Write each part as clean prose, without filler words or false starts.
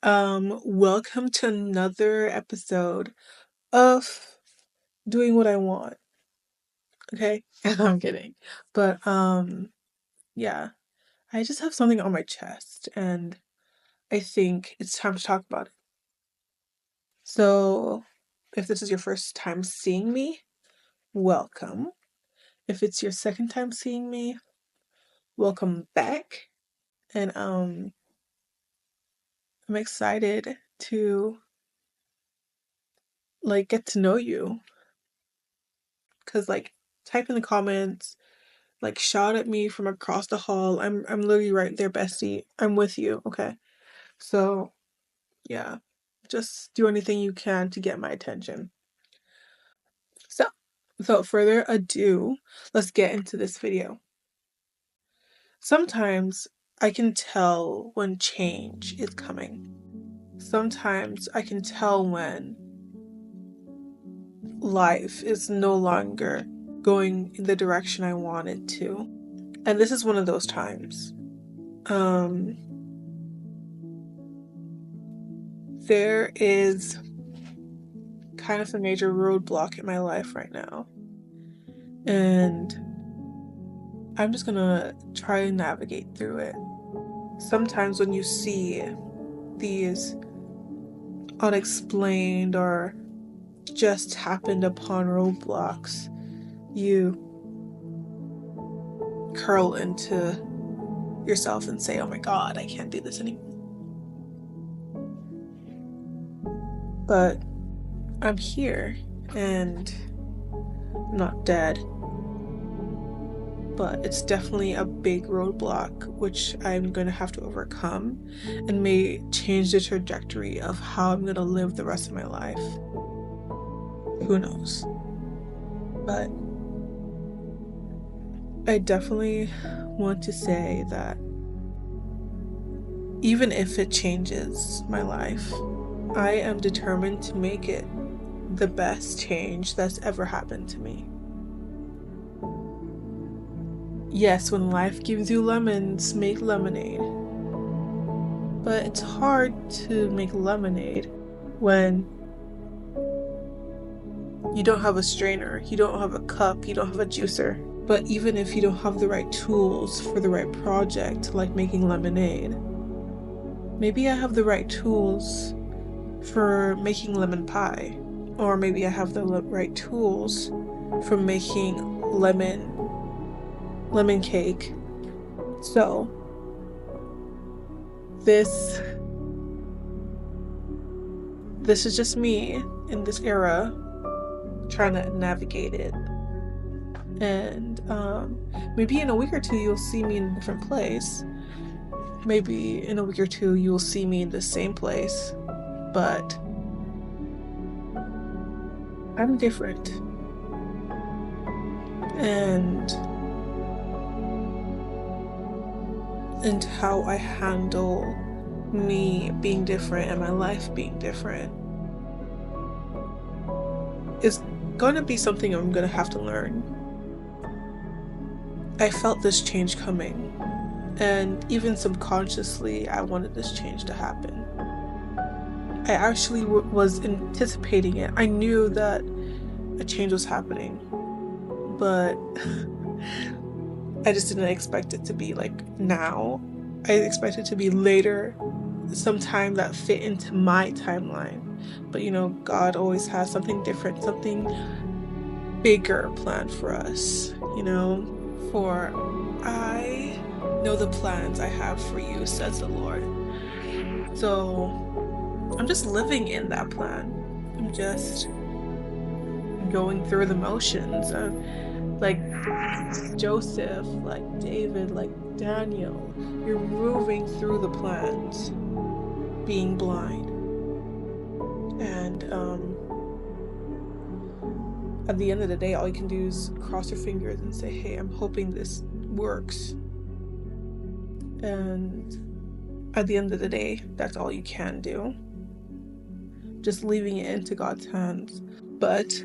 Welcome to another episode of Doing What I Want. Okay? I'm kidding. But yeah, I just have something on my chest and I think it's time to talk about it. So, if this is your first time seeing me, welcome. If it's your second time seeing me, welcome back. And I'm excited to get to know you. Cause type in the comments, shout at me from across the hall. I'm literally right there, bestie. I'm with you, okay? So yeah. Just do anything you can to get my attention. So without further ado, let's get into this video. Sometimes I can tell when change is coming. Sometimes I can tell when life is no longer going in the direction I want it to. And this is one of those times. There is kind of a major roadblock in my life right now. And I'm just gonna try and navigate through it. Sometimes when you see these unexplained or just happened upon roadblocks, you curl into yourself and say, oh my god, I can't do this anymore. But I'm here and I'm not dead. But it's definitely a big roadblock which I'm going to have to overcome and may change the trajectory of how I'm going to live the rest of my life. Who knows? But I definitely want to say that even if it changes my life, I am determined to make it the best change that's ever happened to me. Yes, when life gives you lemons, make lemonade. But it's hard to make lemonade when you don't have a strainer, you don't have a cup, you don't have a juicer. But even if you don't have the right tools for the right project, like making lemonade, maybe I have the right tools for making lemon pie. Or maybe I have the right tools for making lemon cake. So this is just me in this era trying to navigate it. And maybe in a week or two you'll see me in a different place. Maybe in a week or two you'll see me in the same place. But I'm different. And how I handle me being different and my life being different is going to be something I'm going to have to learn. I felt this change coming, and even subconsciously I wanted this change to happen. I actually was anticipating it. I knew that a change was happening, but I just didn't expect it to be now. I expected it to be later, sometime that fit into my timeline. But God always has something different, something bigger planned for us, For I know the plans I have for you, says the Lord. So I'm just living in that plan. I'm just going through the motions. Like Joseph, like David, like Daniel, you're moving through the plans, being blind. And at the end of the day, all you can do is cross your fingers and say, hey, I'm hoping this works. And at the end of the day, that's all you can do. Just leaving it into God's hands. But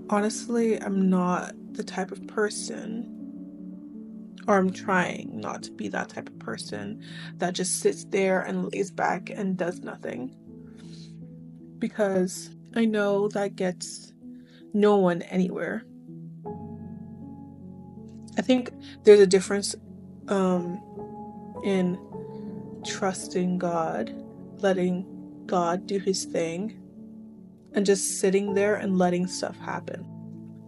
honestly, I'm not the type of person, or I'm trying not to be that type of person that just sits there and lays back and does nothing, because I know that gets no one anywhere. I think there's a difference in trusting God, letting God do his thing, and just sitting there and letting stuff happen.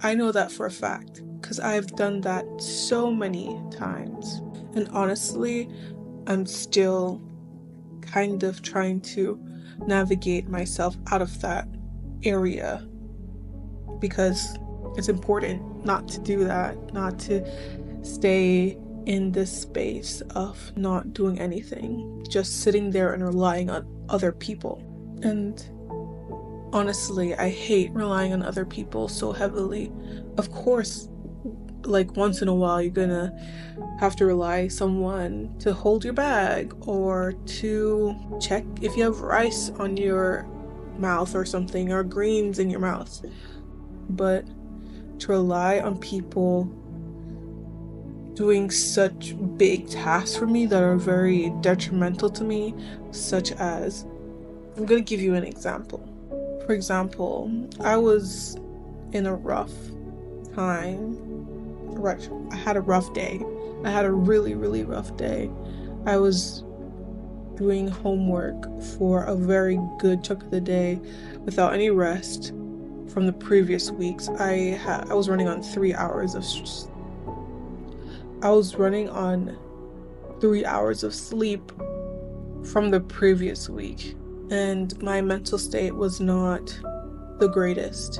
I know that for a fact because I've done that so many times. And honestly, I'm still kind of trying to navigate myself out of that area, because it's important not to do that, not to stay in this space of not doing anything, just sitting there and relying on other people. And honestly, I hate relying on other people so heavily. Of course, like once in a while you're gonna have to rely someone to hold your bag or to check if you have rice on your mouth or something, or greens in your mouth. But to rely on people doing such big tasks for me that are very detrimental to me, such as, I'm gonna give you an example. For example, I was in a rough time. I had a rough day. I had a really, really rough day. I was doing homework for a very good chunk of the day without any rest from the previous weeks. I was running on 3 hours of sleep from the previous week, and my mental state was not the greatest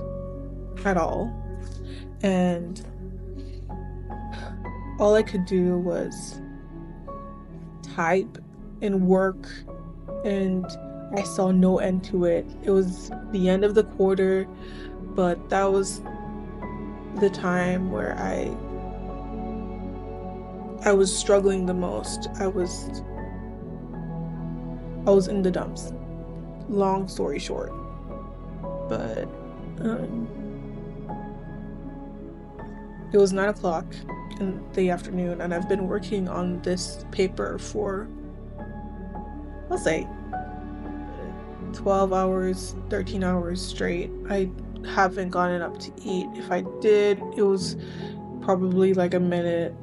at all. And all I could do was type and work, and I saw no end to it. It was the end of the quarter, but that was the time where I was struggling the most. I was in the dumps. Long story short. But it was 9 o'clock in the afternoon, and I've been working on this paper for, I'll say, 12 hours, 13 hours straight. I haven't gotten up to eat. If I did, it was probably like a minute,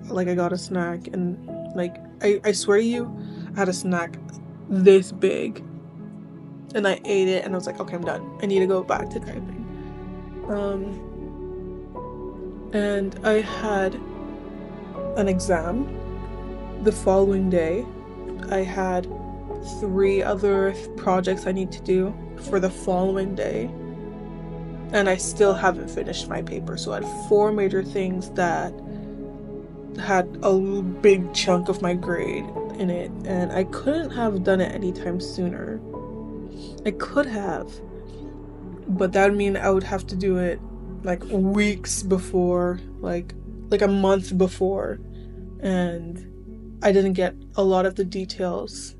like I got a snack, and like I swear to you, I had a snack this big and I ate it and I was like, okay, I'm done. I need to go back to typing. And I had an exam the following day. I had 3 other projects I need to do for the following day, and I still haven't finished my paper. So I had 4 major things that had a big chunk of my grade in it, and I couldn't have done it anytime sooner. I could have, but that would mean I would have to do it like weeks before, like a month before, and I didn't get a lot of the details.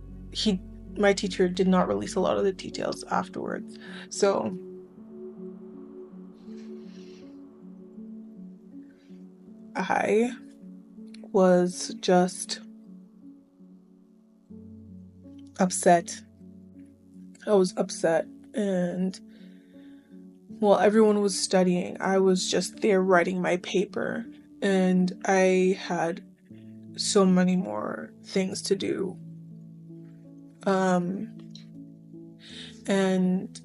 My teacher did not release a lot of the details afterwards, so I was just upset. I was upset, and while everyone was studying, I was just there writing my paper, and I had so many more things to do. And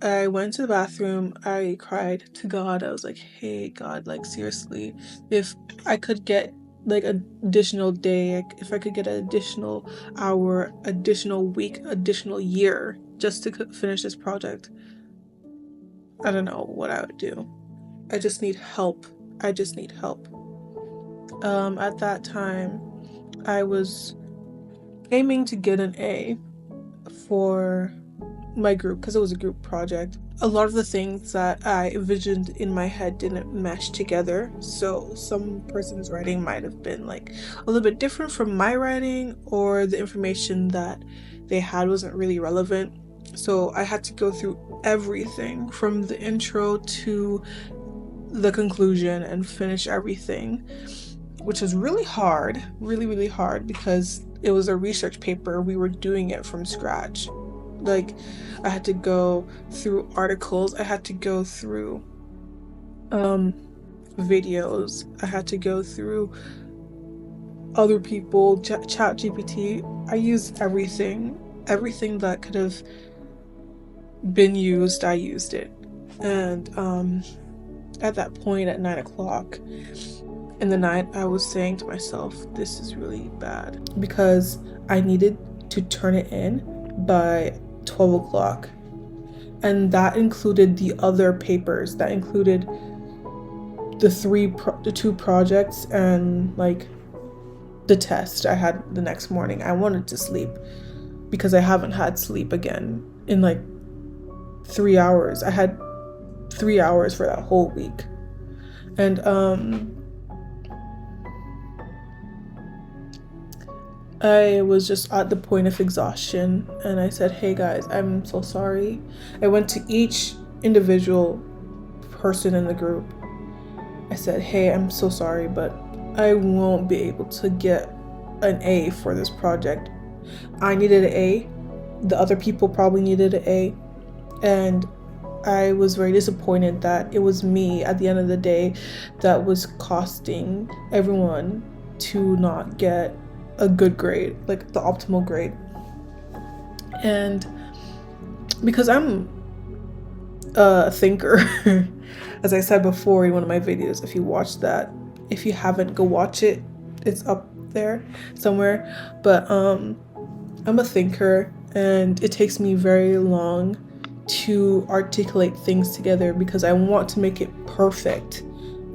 I went to the bathroom, I cried to God. I was like, hey God, like seriously, if I could get like an additional day, if I could get an additional hour, additional week, additional year just to finish this project, I don't know what I would do. I just need help. At that time, I was aiming to get an A for my group because it was a group project. A lot of the things that I envisioned in my head didn't mesh together, so some person's writing might have been like a little bit different from my writing, or the information that they had wasn't really relevant. So I had to go through everything from the intro to the conclusion and finish everything. which was really hard, really hard, because it was a research paper. We were doing it from scratch. Like, I had to go through articles, I had to go through videos, I had to go through other people, chat GPT. I used everything that could have been used, I used it. And at that point, at 9 o'clock in the night, I was saying to myself, this is really bad, because I needed to turn it in by 12 o'clock. And that included the other papers. That included the two projects and like the test I had the next morning. I wanted to sleep because I haven't had sleep again in like 3 hours. I had 3 hours for that whole week. And I was just at the point of exhaustion, and I said, hey guys, I'm so sorry. I went to each individual person in the group. I said, hey, I'm so sorry, but I won't be able to get an A for this project. I needed an A. The other people probably needed an A. And I was very disappointed that it was me at the end of the day that was costing everyone to not get a good grade, like the optimal grade. And because I'm a thinker, as I said before in one of my videos, if you watched that, if you haven't, go watch it, it's up there somewhere. But I'm a thinker, and it takes me very long to articulate things together because I want to make it perfect.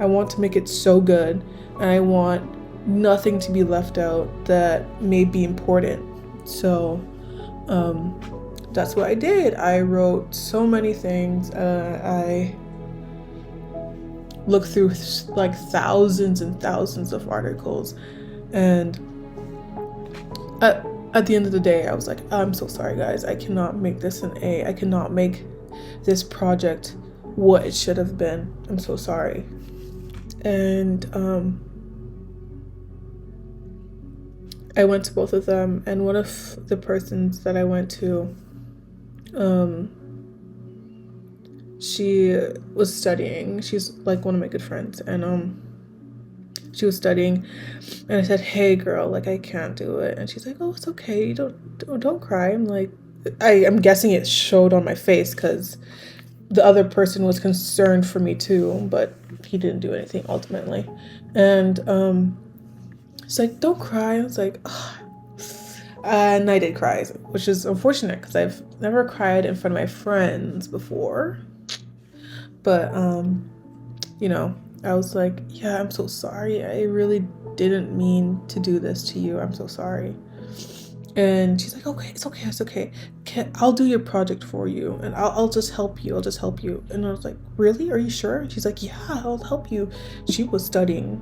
I want to make it so good, and I want nothing to be left out that may be important. So that's what I did. I wrote so many things. I looked through like thousands and thousands of articles, and at the end of the day, I was like, I'm so sorry guys, I cannot make this an A. I cannot make this project what it should have been. I'm so sorry. And I went to both of them, and one of the persons that I went to, she was studying. She's like one of my good friends, and she was studying, and I said, hey girl, like I can't do it. And she's like, oh, it's okay, don't cry. I'm like, I'm guessing it showed on my face because the other person was concerned for me too, but he didn't do anything ultimately. And she's like, don't cry. I was like, ugh. And I did cry, which is unfortunate because I've never cried in front of my friends before. But you know, I was like, yeah, I'm so sorry. I really didn't mean to do this to you. I'm so sorry. And she's like, okay, it's okay. I'll do your project for you, and I'll just help you. And I was like, really? Are you sure? And she's like, yeah, I'll help you. She was studying.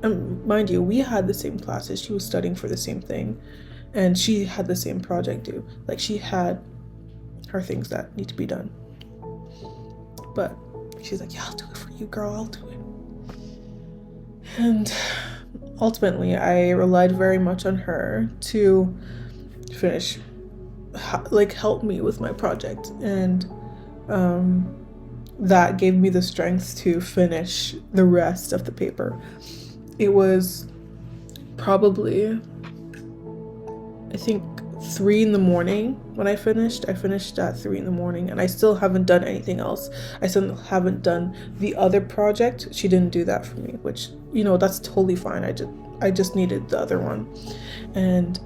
And mind you, we had the same classes. She was studying for the same thing, and she had the same project due. Like, she had her things that need to be done. But she's like, yeah, I'll do it for you, girl. I'll do it. And ultimately, I relied very much on her to finish, like, help me with my project. And that gave me the strength to finish the rest of the paper. It was probably, I think, 3 in the morning when I finished. I finished at 3 in the morning, and I still haven't done anything else. I still haven't done the other project. She didn't do that for me, which, you know, that's totally fine. I just needed the other one. And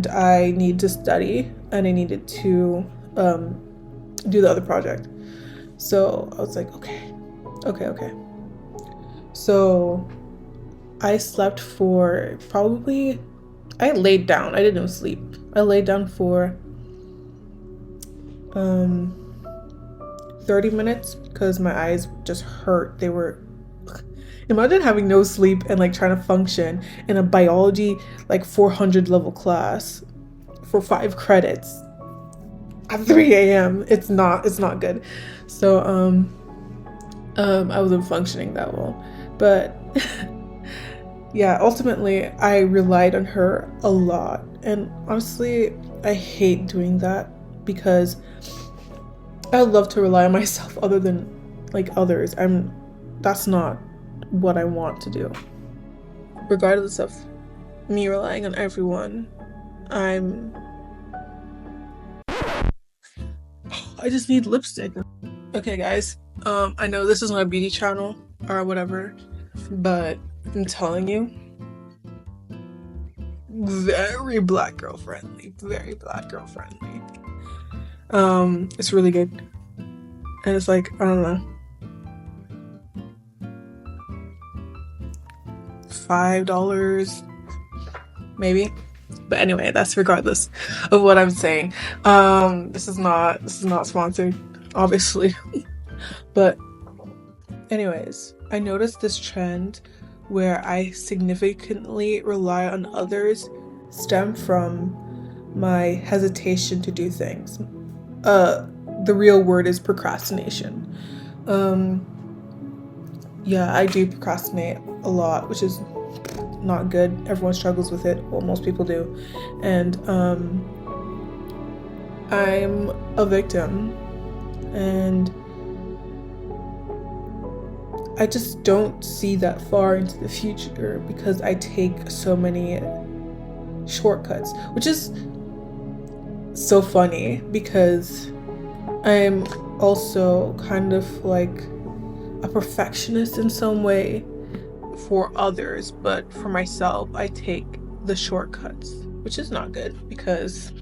I need to study, and I needed to do the other project. So I was like, okay. So I slept for probably, I laid down. I didn't even sleep. I laid down for 30 minutes because my eyes just hurt. They were, imagine having no sleep and like trying to function in a biology like 400 level class for 5 credits at 3 a.m. It's not good. So I wasn't functioning that well, but Yeah, ultimately, I relied on her a lot. And honestly, I hate doing that because I would love to rely on myself other than like others. That's not what I want to do. Regardless of me relying on everyone, I just need lipstick. Okay, guys. I know this is not a beauty channel or whatever, but I'm telling you, very black girl friendly. Very black girl friendly. It's really good. And it's like, I don't know, $5 maybe. But anyway, that's regardless of what I'm saying. This is not sponsored, obviously. But anyways, I noticed this trend where I significantly rely on others stem from my hesitation to do things. The real word is procrastination. Yeah, I do procrastinate a lot, which is not good. Everyone struggles with it. Well, most people do. And I'm a victim. And I just don't see that far into the future because I take so many shortcuts, which is so funny because I'm also kind of like a perfectionist in some way for others, but for myself, I take the shortcuts, which is not good because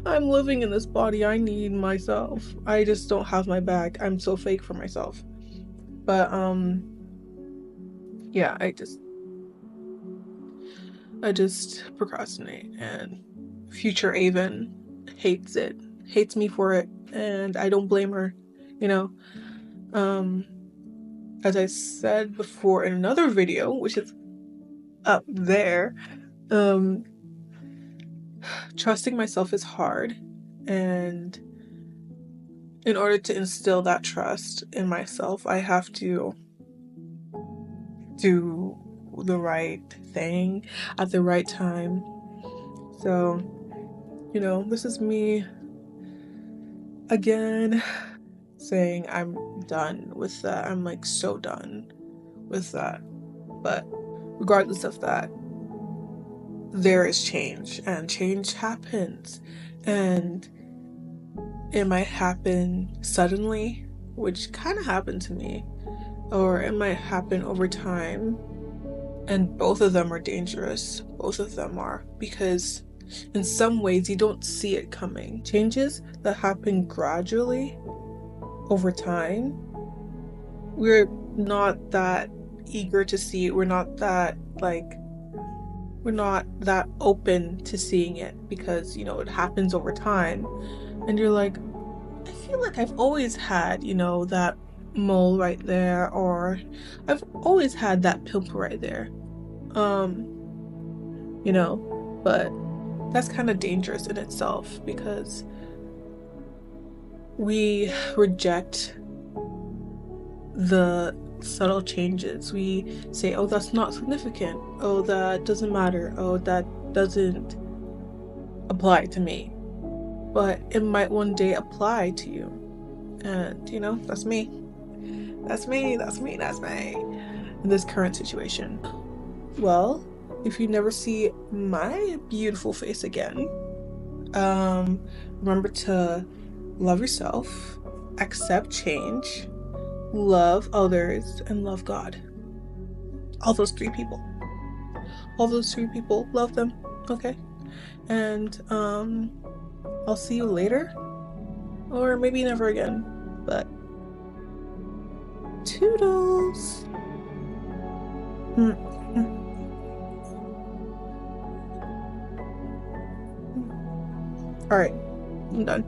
I'm living in this body. I need myself. I just don't have my back. I'm so fake for myself. But yeah, I just procrastinate, and future Avon hates me for it, and I don't blame her, you know. As I said before in another video, which is up there, trusting myself is hard, and in order to instill that trust in myself, I have to do the right thing at the right time. So, you know, this is me again saying I'm done with that. I'm like so done with that. But regardless of that, there is change, and change happens, and it might happen suddenly, which kind of happened to me, or it might happen over time, and both of them are dangerous. Both of them are, because in some ways you don't see it coming. Changes that happen gradually over time, we're not that eager to see it. We're not that open to seeing it because, you know, it happens over time, and you're like, I feel like I've always had, you know, that mole right there, or I've always had that pimple right there. You know, but that's kind of dangerous in itself because we reject the subtle changes. We say, oh, that's not significant. Oh, that doesn't matter. Oh, that doesn't apply to me. But it might one day apply to you. And, you know, that's me. That's me in this current situation. Well, if you never see my beautiful face again, remember to love yourself, accept change, love others, and love God. All those three people. Love them, okay? And I'll see you later, or maybe never again, but toodles. All right, I'm done.